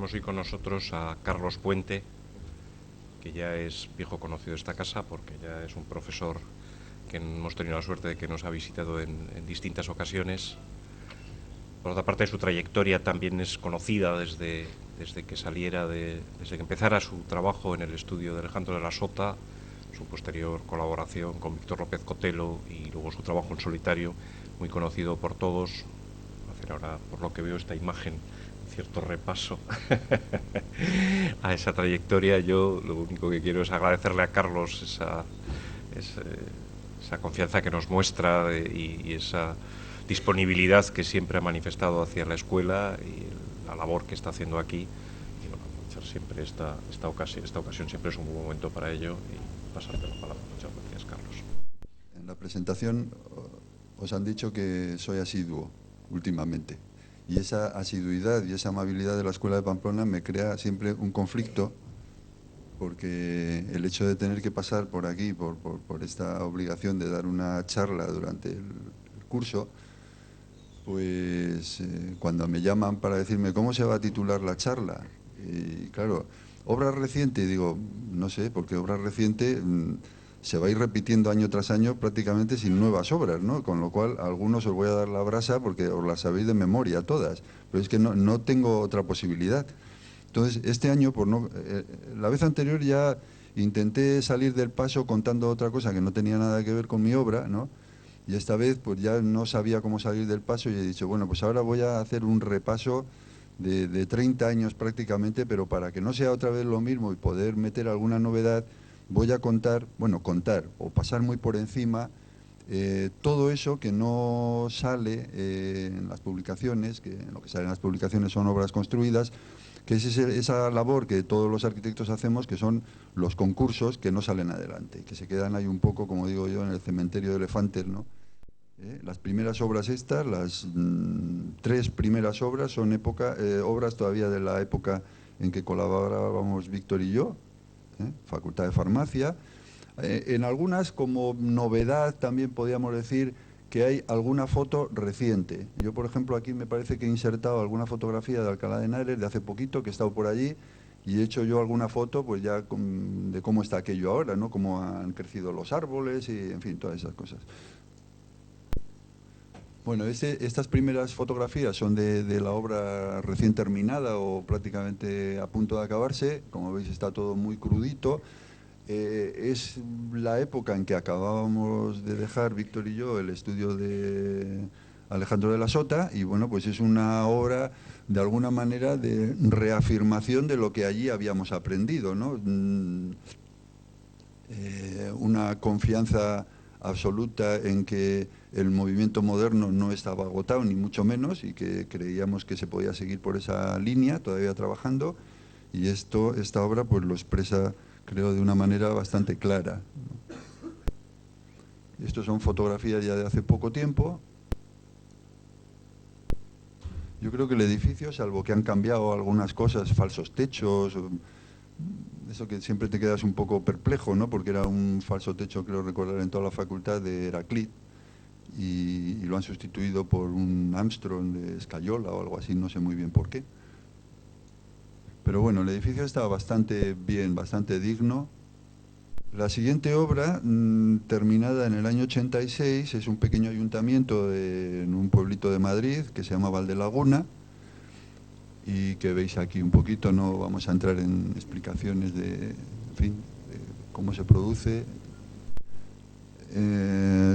Tenemos hoy con nosotros a Carlos Puente, que ya es viejo conocido de esta casa porque ya es un profesor que hemos tenido la suerte de que nos ha visitado en distintas ocasiones. Por otra parte, su trayectoria también es conocida desde que empezara su trabajo en el estudio de Alejandro de la Sota, su posterior colaboración con Víctor López Cotelo y luego su trabajo en solitario, muy conocido por todos. Voy a hacer ahora, por lo que veo, esta imagen, cierto repaso a esa trayectoria. Yo lo único que quiero es agradecerle a Carlos esa confianza que nos muestra y esa disponibilidad que siempre ha manifestado hacia la escuela y la labor que está haciendo aquí. Y bueno, aprovechar siempre esta ocasión siempre es un buen momento para ello y pasarte la palabra. Muchas gracias, Carlos. En la presentación os han dicho que soy asiduo últimamente. Y esa asiduidad y esa amabilidad de la Escuela de Pamplona me crea siempre un conflicto, porque el hecho de tener que pasar por aquí, por esta obligación de dar una charla durante el curso, pues cuando me llaman para decirme cómo se va a titular la charla, y claro, obra reciente, digo, no sé, porque obra reciente se va a ir repitiendo año tras año prácticamente sin nuevas obras, ¿no? Con lo cual, a algunos os voy a dar la brasa porque os las sabéis de memoria todas, pero es que no tengo otra posibilidad. Entonces, este año, la vez anterior ya intenté salir del paso contando otra cosa que no tenía nada que ver con mi obra, ¿no? Y esta vez pues ya no sabía cómo salir del paso y he dicho, bueno, pues ahora voy a hacer un repaso de 30 años prácticamente, pero para que no sea otra vez lo mismo y poder meter alguna novedad, voy a contar o pasar muy por encima todo eso que no sale en las publicaciones, que en lo que sale en las publicaciones son obras construidas, que es esa labor que todos los arquitectos hacemos, que son los concursos que no salen adelante, que se quedan ahí un poco, como digo yo, en el cementerio de elefantes, ¿no? Las primeras obras estas, las tres primeras obras, son obras todavía de la época en que colaborábamos Víctor y yo, Facultad de Farmacia. En algunas, como novedad, también podríamos decir que hay alguna foto reciente. Yo, por ejemplo, aquí me parece que he insertado alguna fotografía de Alcalá de Henares de hace poquito, que he estado por allí, y he hecho yo alguna foto pues ya de cómo está aquello ahora, ¿no? Cómo han crecido los árboles y, en fin, todas esas cosas. Bueno, estas primeras fotografías son de la obra recién terminada o prácticamente a punto de acabarse. Como veis, está todo muy crudito. Es la época en que acabábamos de dejar, Víctor y yo, el estudio de Alejandro de la Sota, y bueno, pues es una obra de alguna manera de reafirmación de lo que allí habíamos aprendido, ¿no? Una confianza absoluta en que el movimiento moderno no estaba agotado, ni mucho menos, y que creíamos que se podía seguir por esa línea, todavía trabajando, y esta obra pues lo expresa, creo, de una manera bastante clara. Estos son fotografías ya de hace poco tiempo. Yo creo que el edificio, salvo que han cambiado algunas cosas, falsos techos, eso que siempre te quedas un poco perplejo, ¿no? Porque era un falso techo, creo recordar, en toda la facultad de Heraclit, y lo han sustituido por un Armstrong de Escayola o algo así, no sé muy bien por qué. Pero bueno, el edificio está bastante bien, bastante digno. La siguiente obra, terminada en el año 86, es un pequeño ayuntamiento en un pueblito de Madrid que se llama Valdelaguna, y que veis aquí un poquito. No vamos a entrar en explicaciones de, en fin, de cómo se produce.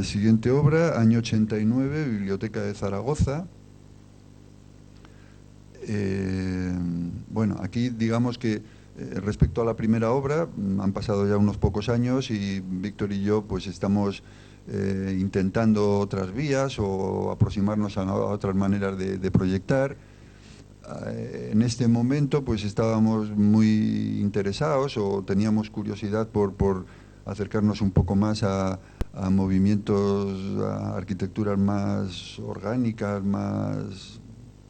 Siguiente obra, año 89, Biblioteca de Zaragoza. Bueno, aquí digamos que respecto a la primera obra, han pasado ya unos pocos años y Víctor y yo pues estamos intentando otras vías o aproximarnos a otras maneras de proyectar. En este momento pues estábamos muy interesados o teníamos curiosidad por acercarnos un poco más a movimientos, a arquitecturas más orgánicas, más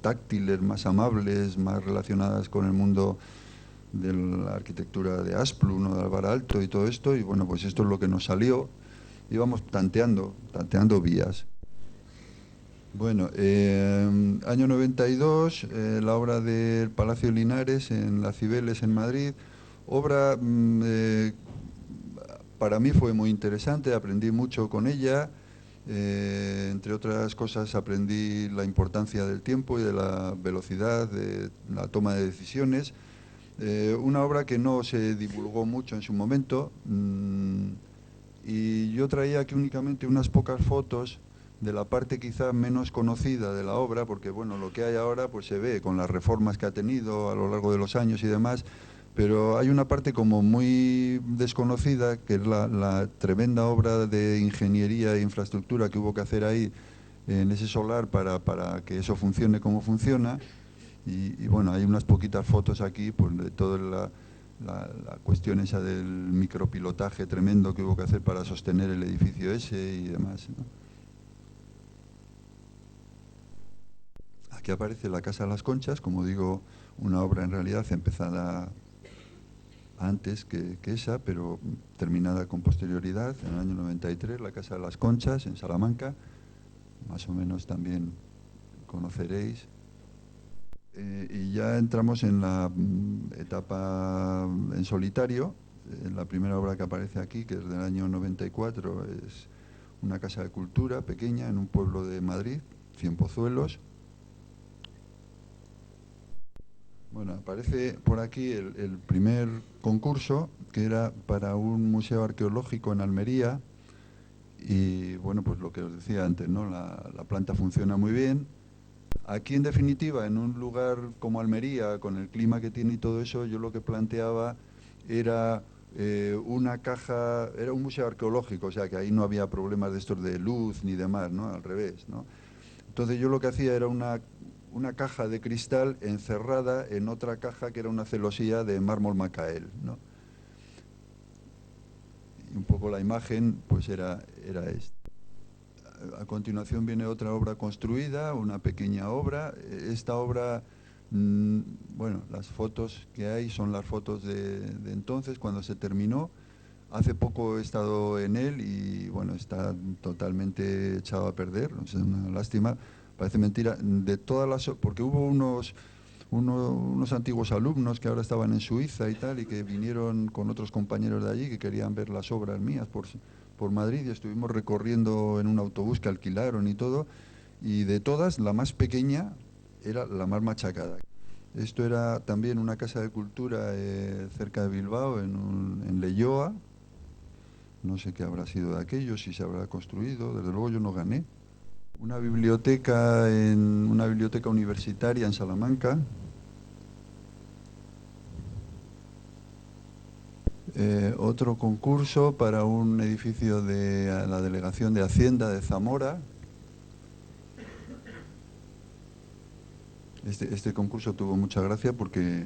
táctiles, más amables, más relacionadas con el mundo de la arquitectura de Asplund o de Alvar Aalto y todo esto. Y bueno, pues esto es lo que nos salió. Íbamos tanteando vías. Bueno, año 92, la obra del Palacio Linares en la Cibeles, en Madrid. Obra, para mí fue muy interesante, aprendí mucho con ella. Entre otras cosas, aprendí la importancia del tiempo y de la velocidad de la toma de decisiones. Una obra que no se divulgó mucho en su momento, y yo traía aquí únicamente unas pocas fotos de la parte quizá menos conocida de la obra, porque bueno, lo que hay ahora pues se ve con las reformas que ha tenido a lo largo de los años y demás, pero hay una parte como muy desconocida, que es la tremenda obra de ingeniería e infraestructura que hubo que hacer ahí en ese solar para que eso funcione como funciona. Y bueno, hay unas poquitas fotos aquí pues, de toda la cuestión esa del micropilotaje tremendo que hubo que hacer para sostener el edificio ese y demás, ¿no? Aquí aparece la Casa de las Conchas, como digo, una obra en realidad empezada antes que esa, pero terminada con posterioridad, en el año 93, la Casa de las Conchas, en Salamanca, más o menos también conoceréis. Y ya entramos en la etapa en solitario. La primera obra que aparece aquí, que es del año 94, es una casa de cultura pequeña en un pueblo de Madrid, Cienpozuelos. Bueno, aparece por aquí el primer concurso, que era para un museo arqueológico en Almería. Y bueno, pues lo que os decía antes, ¿no? La planta funciona muy bien. Aquí, en definitiva, en un lugar como Almería, con el clima que tiene y todo eso, yo lo que planteaba era una caja, era un museo arqueológico, o sea que ahí no había problemas de estos de luz ni demás, ¿no? Al revés, ¿no? Entonces yo lo que hacía era una caja de cristal encerrada en otra caja que era una celosía de mármol Macael, ¿no? Y un poco la imagen pues era esta. A continuación viene otra obra construida, una pequeña obra. Esta obra, mm, bueno, las fotos que hay son las fotos de entonces, cuando se terminó. Hace poco he estado en él y bueno, está totalmente echado a perder, es una lástima, parece mentira, de todas porque hubo unos antiguos alumnos que ahora estaban en Suiza y tal, y que vinieron con otros compañeros de allí que querían ver las obras mías por Madrid, y estuvimos recorriendo en un autobús que alquilaron y todo, y de todas, la más pequeña era la más machacada. Esto era también una casa de cultura cerca de Bilbao, en Leioa. No sé qué habrá sido de aquello, si se habrá construido, desde luego yo no gané. Una biblioteca universitaria en Salamanca. Otro concurso para un edificio de la Delegación de Hacienda de Zamora. Este concurso tuvo mucha gracia porque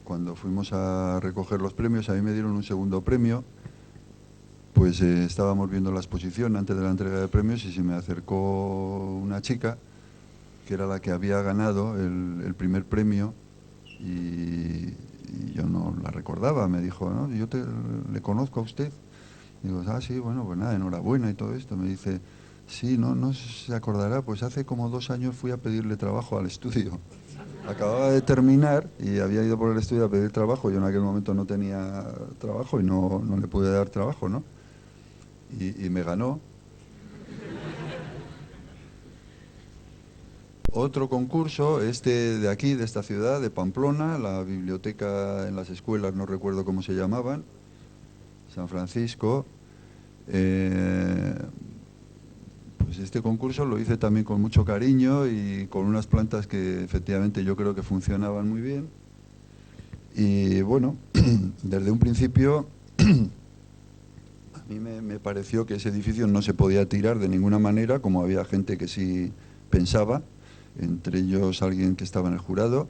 cuando fuimos a recoger los premios, a mí me dieron un segundo premio. Pues estábamos viendo la exposición antes de la entrega de premios y se me acercó una chica que era la que había ganado el primer premio, y yo no la recordaba. Me dijo, ¿no? Le conozco a usted. Digo, ah, sí, bueno, pues nada, enhorabuena y todo esto. Me dice, sí, no se acordará, pues hace como 2 años fui a pedirle trabajo al estudio. Acababa de terminar y había ido por el estudio a pedir trabajo. Yo en aquel momento no tenía trabajo y no le pude dar trabajo, ¿no? Y me ganó. Otro concurso, este de aquí, de esta ciudad, de Pamplona, la biblioteca en las escuelas, no recuerdo cómo se llamaban, San Francisco. Eh, pues este concurso lo hice también con mucho cariño y con unas plantas que efectivamente yo creo que funcionaban muy bien. Y bueno, desde un principio a mí me pareció que ese edificio no se podía tirar de ninguna manera, como había gente que sí pensaba, entre ellos alguien que estaba en el jurado.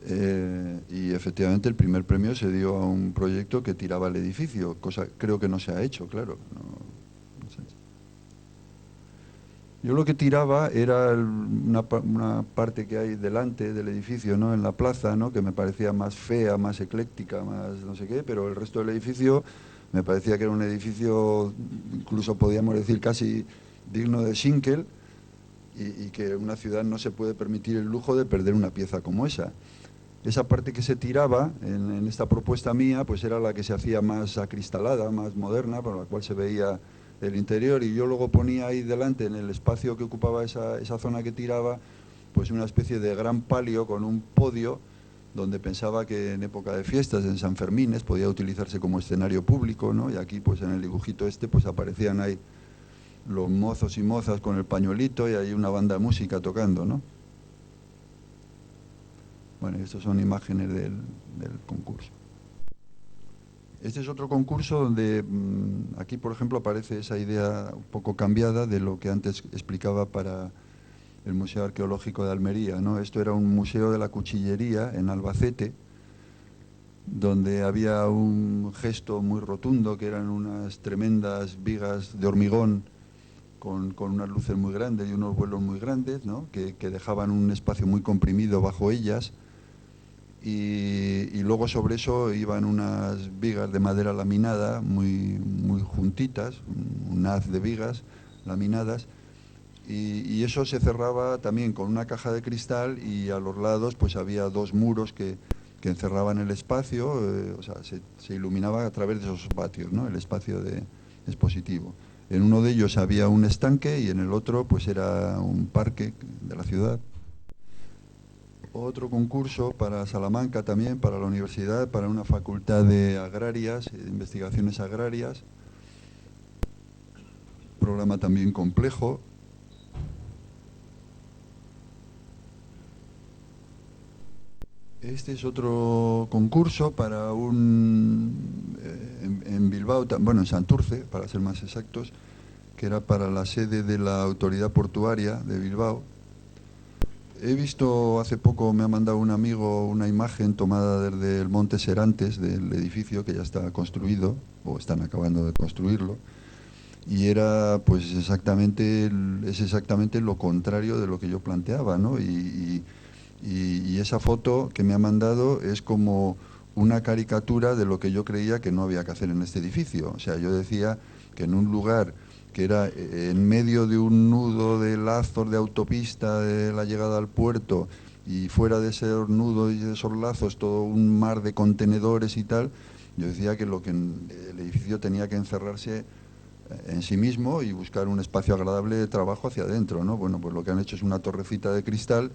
Y efectivamente el primer premio se dio a un proyecto que tiraba el edificio, cosa creo que no se ha hecho, claro. No se ha hecho. Yo lo que tiraba era una parte que hay delante del edificio, ¿no? En la plaza, ¿no? Que me parecía más fea, más ecléctica, más no sé qué, pero el resto del edificio me parecía que era un edificio, incluso podríamos decir casi digno de Schinkel, y que una ciudad no se puede permitir el lujo de perder una pieza como esa. Esa parte que se tiraba en esta propuesta mía, pues era la que se hacía más acristalada, más moderna, por la cual se veía el interior, y yo luego ponía ahí delante, en el espacio que ocupaba esa zona que tiraba, pues una especie de gran palio con un podio, donde pensaba que en época de fiestas, en San Fermines, podía utilizarse como escenario público, ¿no? Y aquí, pues en el dibujito este, pues aparecían ahí los mozos y mozas con el pañuelito y hay una banda de música tocando, ¿no? Bueno, estas son imágenes del concurso. Este es otro concurso donde aquí, por ejemplo, aparece esa idea un poco cambiada de lo que antes explicaba para el Museo Arqueológico de Almería, ¿no? Esto era un museo de la cuchillería en Albacete, donde había un gesto muy rotundo, que eran unas tremendas vigas de hormigón con unas luces muy grandes y unos vuelos muy grandes, ¿no? que dejaban un espacio muy comprimido bajo ellas, y luego sobre eso iban unas vigas de madera laminada muy juntitas, un haz de vigas laminadas, y eso se cerraba también con una caja de cristal, y a los lados pues había dos muros que encerraban el espacio, o sea, se iluminaba a través de esos patios, ¿no? El espacio expositivo. En uno de ellos había un estanque y en el otro pues era un parque de la ciudad. Otro concurso para Salamanca también, para la universidad, para una facultad de agrarias, de investigaciones agrarias. Programa también complejo. Este es otro concurso para en Bilbao, bueno, en Santurce, para ser más exactos, que era para la sede de la Autoridad Portuaria de Bilbao. He visto hace poco, me ha mandado un amigo una imagen tomada desde el Monte Serantes, del edificio que ya está construido, o están acabando de construirlo, y era pues es exactamente lo contrario de lo que yo planteaba, ¿no? Y esa foto que me ha mandado es como una caricatura de lo que yo creía que no había que hacer en este edificio. O sea, yo decía que en un lugar que era en medio de un nudo de lazos de autopista de la llegada al puerto, y fuera de ese nudo y de esos lazos todo un mar de contenedores y tal, yo decía que el edificio tenía que encerrarse en sí mismo y buscar un espacio agradable de trabajo hacia adentro, ¿no? Bueno, pues lo que han hecho es una torrecita de cristal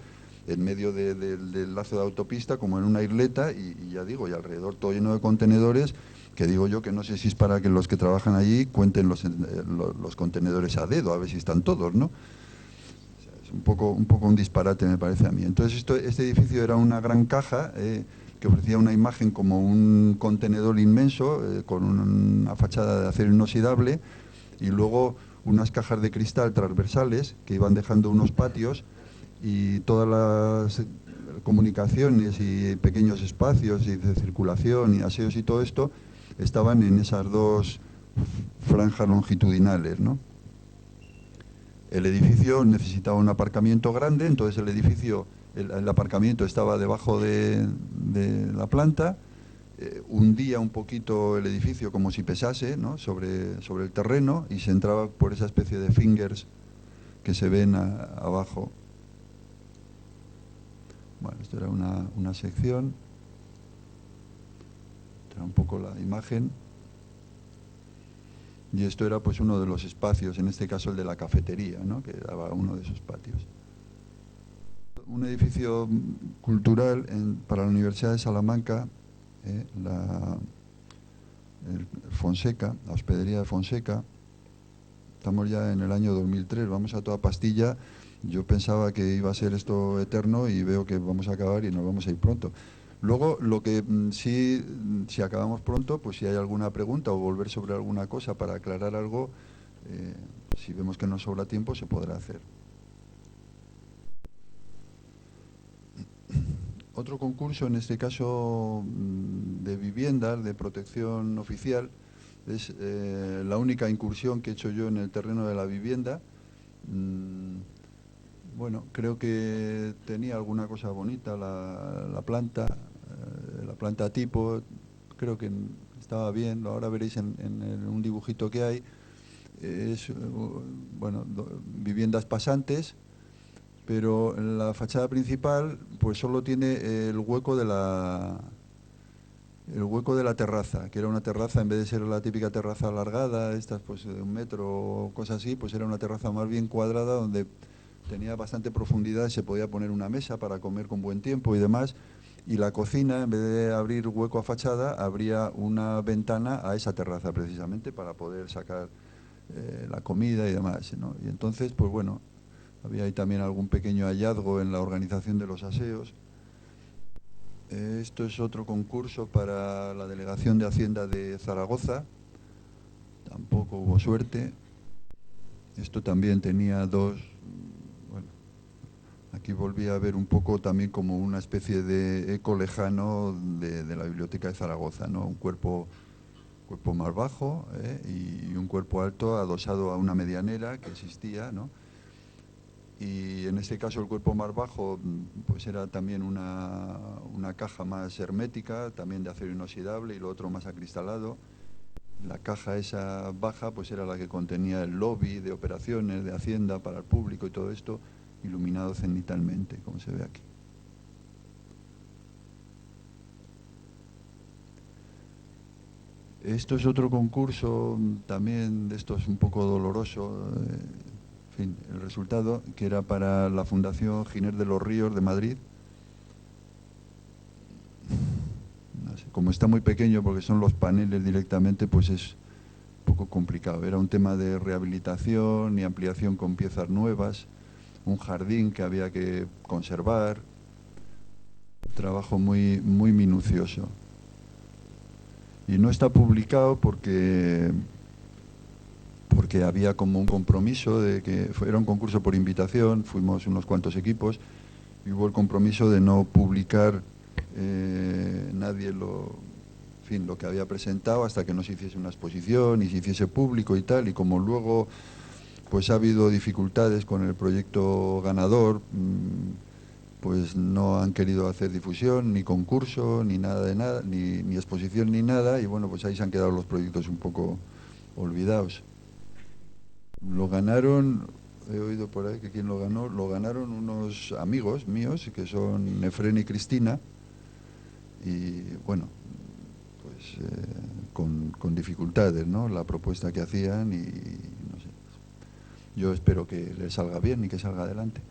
en medio del lazo de autopista, como en una isleta, y ya digo, y alrededor todo lleno de contenedores, que digo yo que no sé si es para que los que trabajan allí cuenten los contenedores a dedo, a ver si están todos, ¿no? O sea, es un poco un disparate, me parece a mí. Entonces este edificio era una gran caja, que ofrecía una imagen como un contenedor inmenso, con una fachada de acero inoxidable, y luego unas cajas de cristal transversales que iban dejando unos patios, y todas las comunicaciones y pequeños espacios y de circulación y aseos y todo esto estaban en esas dos franjas longitudinales, ¿no? El edificio necesitaba un aparcamiento grande, entonces el aparcamiento estaba debajo de la planta, hundía un poquito el edificio como si pesase, ¿no? sobre el terreno, y se entraba por esa especie de fingers que se ven abajo. Bueno, esto era una sección, era un poco la imagen, y esto era pues uno de los espacios, en este caso el de la cafetería, ¿no? Que daba uno de esos patios. Un edificio cultural para la Universidad de Salamanca, el Fonseca, la hospedería de Fonseca. Estamos ya en el año 2003, vamos a toda pastilla. Yo pensaba que iba a ser esto eterno y veo que vamos a acabar y nos vamos a ir pronto. Luego, lo que sí, si acabamos pronto, pues si hay alguna pregunta o volver sobre alguna cosa para aclarar algo, si vemos que nos sobra tiempo, se podrá hacer. Otro concurso, en este caso de viviendas, de protección oficial, es la única incursión que he hecho yo en el terreno de la vivienda. Bueno, creo que tenía alguna cosa bonita la planta tipo, creo que estaba bien, ahora veréis en un dibujito que hay. es, bueno, viviendas pasantes, pero en la fachada principal pues solo tiene el hueco de la terraza, que era una terraza, en vez de ser la típica terraza alargada, estas pues de 1 metro o cosas así, pues era una terraza más bien cuadrada donde tenía bastante profundidad y se podía poner una mesa para comer con buen tiempo y demás. Y la cocina, en vez de abrir hueco a fachada, abría una ventana a esa terraza precisamente para poder sacar la comida y demás, ¿no? Y entonces, pues bueno, había ahí también algún pequeño hallazgo en la organización de los aseos. Esto es otro concurso para la Delegación de Hacienda de Zaragoza. Tampoco hubo suerte. Esto también tenía dos... Bueno, aquí volví a ver un poco también como una especie de eco lejano de la Biblioteca de Zaragoza, ¿no? Un cuerpo más bajo y un cuerpo alto adosado a una medianera que existía, ¿no? Y en este caso el cuerpo más bajo pues era también una caja más hermética, también de acero inoxidable, y lo otro más acristalado. La caja esa baja pues era la que contenía el lobby de operaciones de Hacienda para el público y todo esto, iluminado cenitalmente, como se ve aquí. Esto es otro concurso también de estos un poco doloroso, en fin, el resultado, que era para la Fundación Giner de los Ríos de Madrid. No sé, como está muy pequeño porque son los paneles directamente, pues es un poco complicado. Era un tema de rehabilitación y ampliación con piezas nuevas, un jardín que había que conservar, un trabajo muy, muy minucioso. Y no está publicado porque había como un compromiso de que era un concurso por invitación, fuimos unos cuantos equipos, y hubo el compromiso de no publicar nadie lo que había presentado hasta que no se hiciese una exposición y se hiciese público y tal, y como luego pues ha habido dificultades con el proyecto ganador, pues no han querido hacer difusión, ni concurso, ni nada de nada, ni exposición ni nada, y bueno, pues ahí se han quedado los proyectos un poco olvidados. Lo ganaron, he oído por ahí que quien lo ganaron unos amigos míos, que son Efren y Cristina, y bueno, pues con dificultades, ¿no? La propuesta que hacían y no sé. Yo espero que les salga bien y que salga adelante.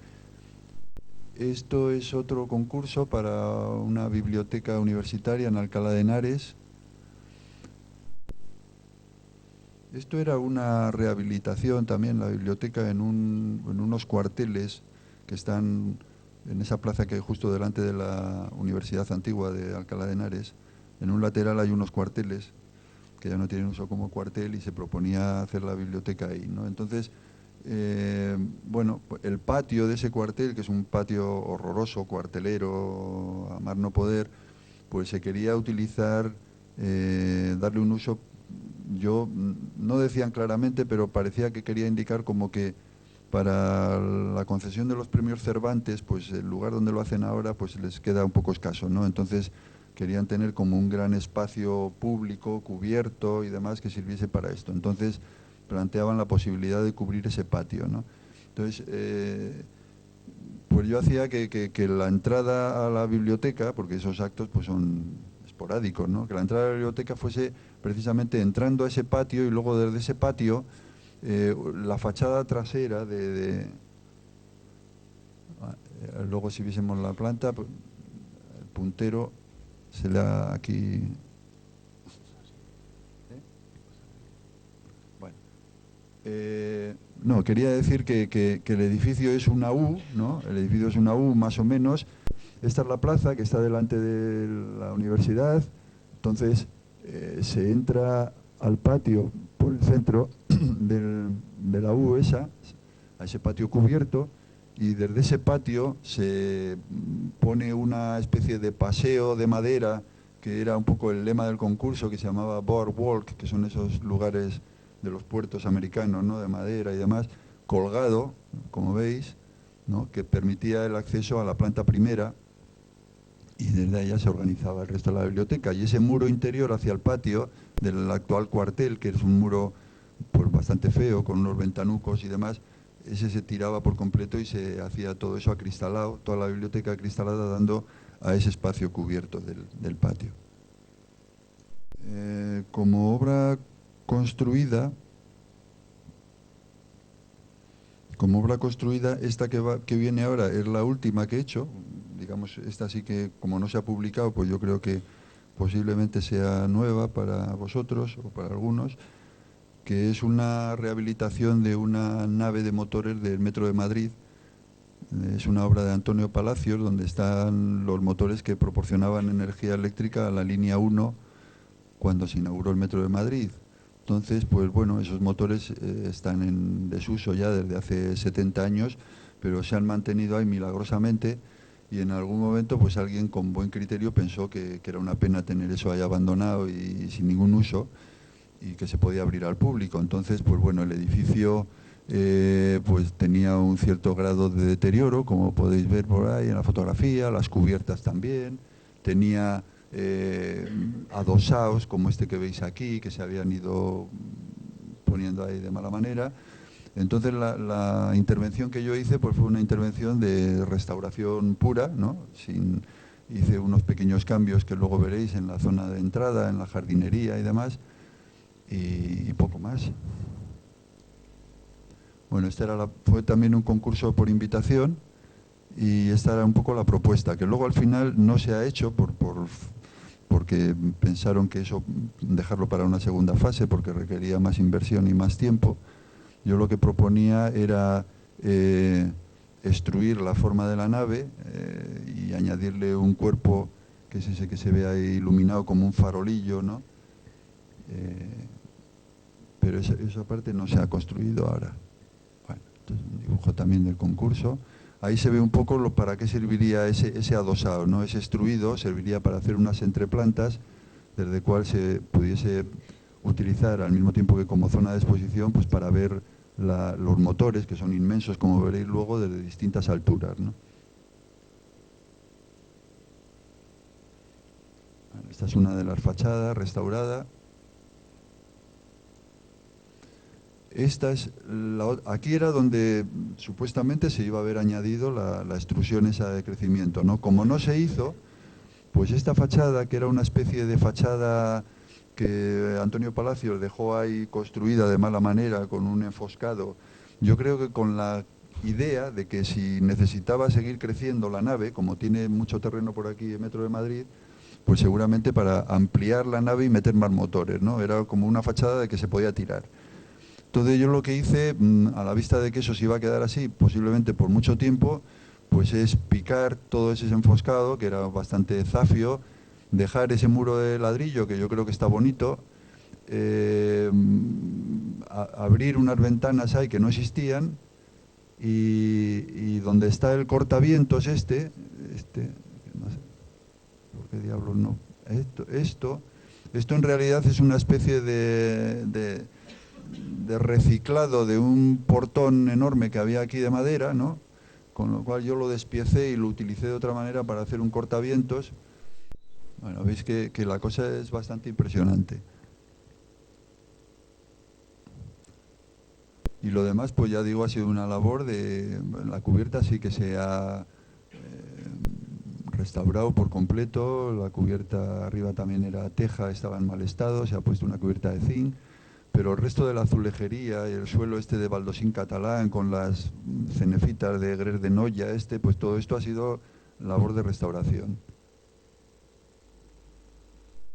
Esto es otro concurso para una biblioteca universitaria en Alcalá de Henares. Esto era una rehabilitación también, la biblioteca en unos cuarteles que están en esa plaza que hay justo delante de la Universidad Antigua de Alcalá de Henares. En un lateral hay unos cuarteles que ya no tienen uso como cuartel y se proponía hacer la biblioteca ahí, ¿no? Entonces, bueno, el patio de ese cuartel, que es un patio horroroso, cuartelero, a más no poder, pues se quería utilizar, darle un uso, no decían claramente, pero parecía que quería indicar como que para la concesión de los premios Cervantes, pues el lugar donde lo hacen ahora, pues les queda un poco escaso, ¿no? Entonces querían tener como un gran espacio público, cubierto y demás, que sirviese para esto. Entonces planteaban la posibilidad de cubrir ese patio, ¿no? Entonces, pues yo hacía que la entrada a la biblioteca, porque esos actos pues son esporádicos, ¿no? Que la entrada a la biblioteca fuese precisamente entrando a ese patio y luego desde ese patio la fachada trasera luego si viésemos la planta, pues, el puntero se le da aquí... Bueno, no, quería decir que el edificio es una U, ¿no? El edificio es una U más o menos. Esta es la plaza que está delante de la universidad. Entonces se entra al patio por el centro de la U esa, a ese patio cubierto, y desde ese patio se pone una especie de paseo de madera, que era un poco el lema del concurso, que se llamaba Boardwalk, que son esos lugares de los puertos americanos, ¿no? De madera y demás, colgado, como veis, ¿no? Que permitía el acceso a la planta primera, y desde allá se organizaba el resto de la biblioteca. Y ese muro interior hacia el patio del actual cuartel, que es un muro pues bastante feo, con unos ventanucos y demás. Ese se tiraba por completo y se hacía todo eso acristalado, toda la biblioteca acristalada, dando a ese espacio cubierto del patio. Como obra construida, esta que viene ahora es la última que he hecho. Digamos, esta sí que, como no se ha publicado, pues yo creo que posiblemente sea nueva para vosotros o para algunos, que es una rehabilitación de una nave de motores del Metro de Madrid. Es una obra de Antonio Palacios, donde están los motores que proporcionaban energía eléctrica a la línea 1 cuando se inauguró el Metro de Madrid. Entonces, pues bueno, esos motores están en desuso ya desde hace 70 años, pero se han mantenido ahí milagrosamente, y en algún momento pues alguien con buen criterio pensó que era una pena tener eso ahí abandonado y sin ningún uso, y que se podía abrir al público. Entonces, pues bueno, el edificio pues tenía un cierto grado de deterioro, como podéis ver por ahí en la fotografía, las cubiertas también, tenía adosados como este que veis aquí, que se habían ido poniendo ahí de mala manera. Entonces la intervención que yo hice pues fue una intervención de restauración pura, ¿no? Hice unos pequeños cambios que luego veréis en la zona de entrada, en la jardinería y demás, y poco más. Bueno, fue también un concurso por invitación, y esta era un poco la propuesta, que luego al final no se ha hecho porque pensaron que eso, dejarlo para una segunda fase, porque requería más inversión y más tiempo. Yo lo que proponía era extruir la forma de la nave y añadirle un cuerpo, que es ese que se ve ahí iluminado como un farolillo, ¿no? Pero esa parte no se ha construido ahora. Bueno, entonces un dibujo también del concurso. Ahí se ve un poco para qué serviría ese adosado, ¿no? Ese extruido serviría para hacer unas entreplantas, desde el cual se pudiese utilizar al mismo tiempo que como zona de exposición, pues para ver los motores, que son inmensos, como veréis luego, desde distintas alturas, ¿no? Bueno, esta es una de las fachadas restaurada. Aquí era donde supuestamente se iba a haber añadido la extrusión esa de crecimiento, ¿no? Como no se hizo, pues esta fachada, que era una especie de fachada que Antonio Palacios dejó ahí construida de mala manera, con un enfoscado, yo creo que con la idea de que si necesitaba seguir creciendo la nave, como tiene mucho terreno por aquí en Metro de Madrid, pues seguramente para ampliar la nave y meter más motores, ¿no? Era como una fachada de que se podía tirar. Entonces yo lo que hice, a la vista de que eso se iba a quedar así, posiblemente por mucho tiempo, pues es picar todo ese enfoscado, que era bastante zafio, dejar ese muro de ladrillo, que yo creo que está bonito, abrir unas ventanas ahí que no existían, y donde está el cortavientos no sé, ¿por qué diablos no? Esto en realidad es una especie de reciclado de un portón enorme que había aquí de madera, ¿no? Con lo cual yo lo despiecé y lo utilicé de otra manera para hacer un cortavientos. Bueno, veis que la cosa es bastante impresionante. Y lo demás, pues ya digo, ha sido una labor de... La cubierta sí que se ha restaurado por completo. La cubierta arriba también era teja, estaba en mal estado, se ha puesto una cubierta de zinc. Pero el resto de la azulejería y el suelo este de baldosín catalán con las cenefitas de Gres de Noya, pues todo esto ha sido labor de restauración.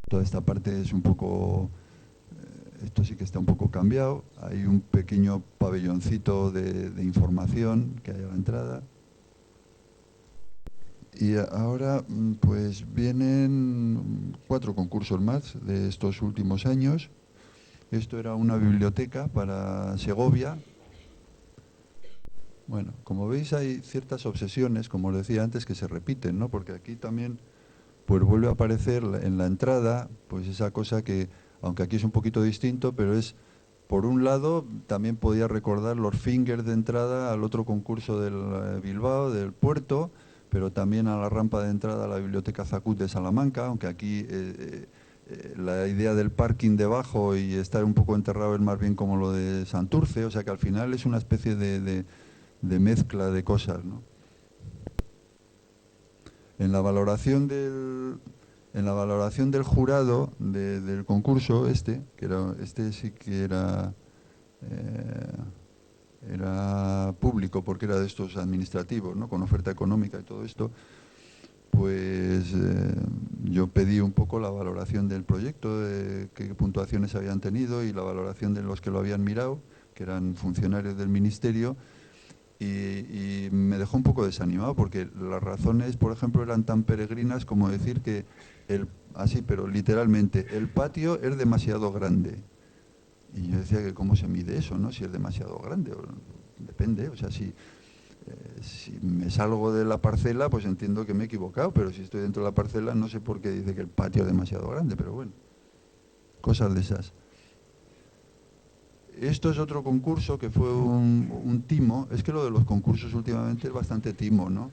Toda esta parte es un poco, esto sí que está un poco cambiado. Hay un pequeño pabelloncito de información que hay a la entrada. Y ahora pues vienen 4 concursos más de estos últimos años. Esto era una biblioteca para Segovia. Bueno, como veis hay ciertas obsesiones, como os decía antes, que se repiten, ¿no? Porque aquí también pues vuelve a aparecer en la entrada, pues esa cosa que, aunque aquí es un poquito distinto, pero es, por un lado, también podía recordar los fingers de entrada al otro concurso del Bilbao, del puerto, pero también a la rampa de entrada a la Biblioteca Zacut de Salamanca, aunque aquí la idea del parking debajo y estar un poco enterrado es más bien como lo de Santurce, o sea que al final es una especie de mezcla de cosas, ¿no? En la valoración en la valoración del jurado del concurso que era, este sí que eh, era público porque era de estos administrativos, ¿no? Con oferta económica y todo esto, pues yo pedí un poco la valoración del proyecto, de qué puntuaciones habían tenido y la valoración de los que lo habían mirado, que eran funcionarios del ministerio, y me dejó un poco desanimado porque las razones, por ejemplo, eran tan peregrinas como decir que así, pero literalmente, el patio es demasiado grande. Y yo decía que cómo se mide eso, ¿no? Si es demasiado grande, depende, o sea, si me salgo de la parcela, pues entiendo que me he equivocado, pero si estoy dentro de la parcela no sé por qué dice que el patio es demasiado grande, pero bueno, cosas de esas. Esto es otro concurso que fue un timo. Es que lo de los concursos últimamente es bastante timo, ¿no?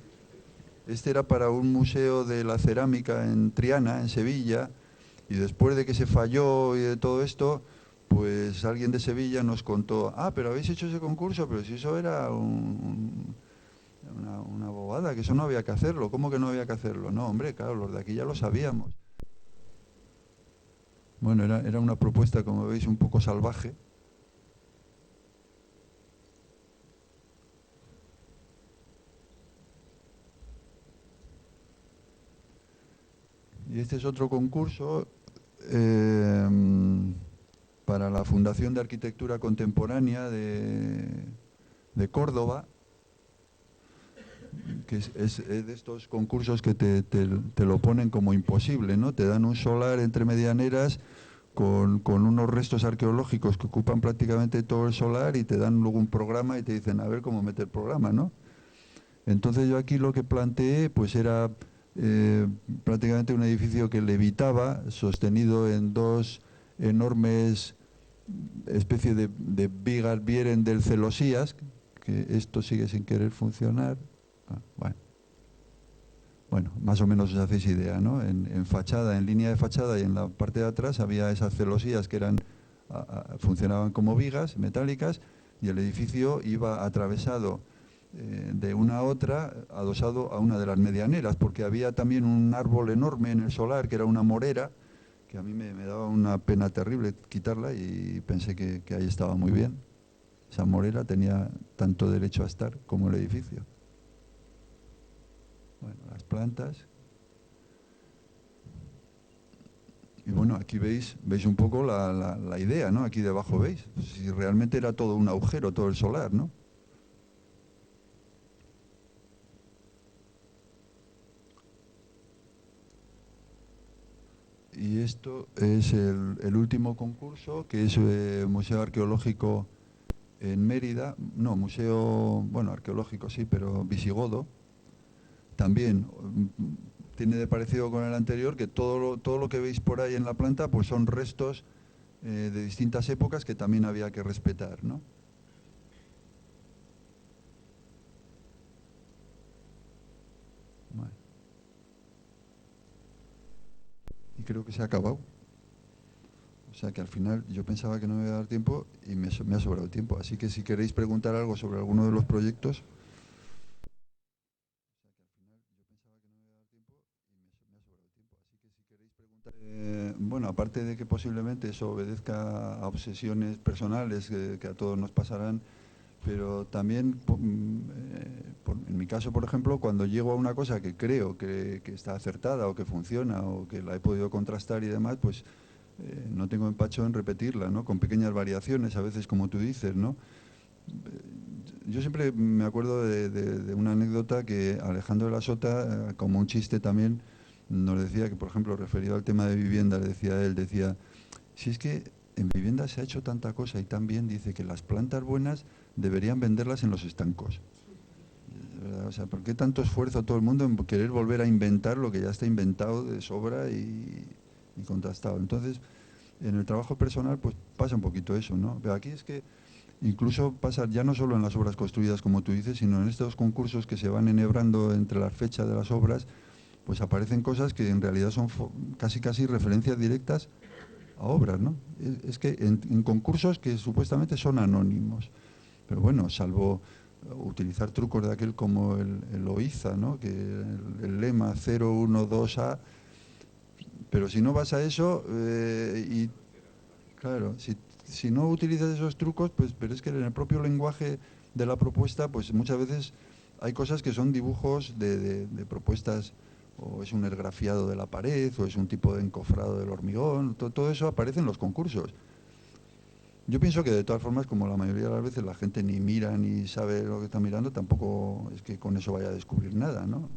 Este era para un museo de la cerámica en Triana, en Sevilla, y después de que se falló y de todo esto, pues alguien de Sevilla nos contó, ah, pero habéis hecho ese concurso, pero si eso era una bobada, que eso no había que hacerlo. ¿Cómo que no había que hacerlo? No, hombre, claro, los de aquí ya lo sabíamos. Bueno, era una propuesta, como veis, un poco salvaje. Y este es otro concurso eh, para la Fundación de Arquitectura Contemporánea de Córdoba, que es de estos concursos que te lo ponen como imposible, ¿no? Te dan un solar entre medianeras con unos restos arqueológicos que ocupan prácticamente todo el solar y te dan luego un programa y te dicen a ver cómo meter el programa, ¿no? Entonces yo aquí lo que planteé pues era eh, prácticamente un edificio que levitaba, sostenido en dos enormes especies de vigas vieren del celosías, que esto sigue sin querer funcionar. Bueno, bueno, más o menos os hacéis idea, ¿no? En fachada, en línea de fachada y en la parte de atrás había esas celosías que funcionaban como vigas metálicas y el edificio iba atravesado de una a otra, adosado a una de las medianeras, porque había también un árbol enorme en el solar que era una morera, que a mí me daba una pena terrible quitarla y pensé que ahí estaba muy bien. Esa morera tenía tanto derecho a estar como el edificio. Bueno, las plantas. Y bueno, aquí veis un poco la idea, ¿no? Aquí debajo veis, si realmente era todo un agujero, todo el solar, ¿no? Y esto es el último concurso, que es Museo Arqueológico en Mérida, no, museo, bueno, arqueológico sí, pero visigodo. También tiene de parecido con el anterior que todo lo que veis por ahí en la planta pues son restos de distintas épocas que también había que respetar, ¿no? Vale. Y creo que se ha acabado. O sea que al final yo pensaba que no me iba a dar tiempo y me ha sobrado tiempo. Así que si queréis preguntar algo sobre alguno de los proyectos. Bueno, aparte de que posiblemente eso obedezca a obsesiones personales que a todos nos pasarán, pero también, en mi caso, por ejemplo, cuando llego a una cosa que creo que está acertada o que funciona o que la he podido contrastar y demás, pues no tengo empacho en repetirla, ¿no? Con pequeñas variaciones, a veces como tú dices, ¿no? Yo siempre me acuerdo de una anécdota que Alejandro de la Sota, como un chiste también, nos decía que, por ejemplo, referido al tema de vivienda, le decía él, decía, si es que en vivienda se ha hecho tanta cosa y tan bien, dice que las plantas buenas deberían venderlas en los estancos. ¿Verdad? O sea, ¿por qué tanto esfuerzo todo el mundo en querer volver a inventar lo que ya está inventado de sobra y contrastado? Entonces, en el trabajo personal, pues pasa un poquito eso, ¿no? Pero aquí es que incluso pasa ya no solo en las obras construidas, como tú dices, sino en estos concursos que se van enhebrando entre las fechas de las obras, pues aparecen cosas que en realidad son casi referencias directas a obras, ¿no? Es que en concursos que supuestamente son anónimos, pero bueno, salvo utilizar trucos de aquel como el OIZA, ¿no? Que el lema 012A, pero si no vas a eso, y claro, si no utilizas esos trucos, pues, pero es que en el propio lenguaje de la propuesta, pues muchas veces hay cosas que son dibujos de propuestas, o es un esgrafiado de la pared, o es un tipo de encofrado del hormigón, todo eso aparece en los concursos. Yo pienso que de todas formas, como la mayoría de las veces la gente ni mira ni sabe lo que está mirando, tampoco es que con eso vaya a descubrir nada, ¿no?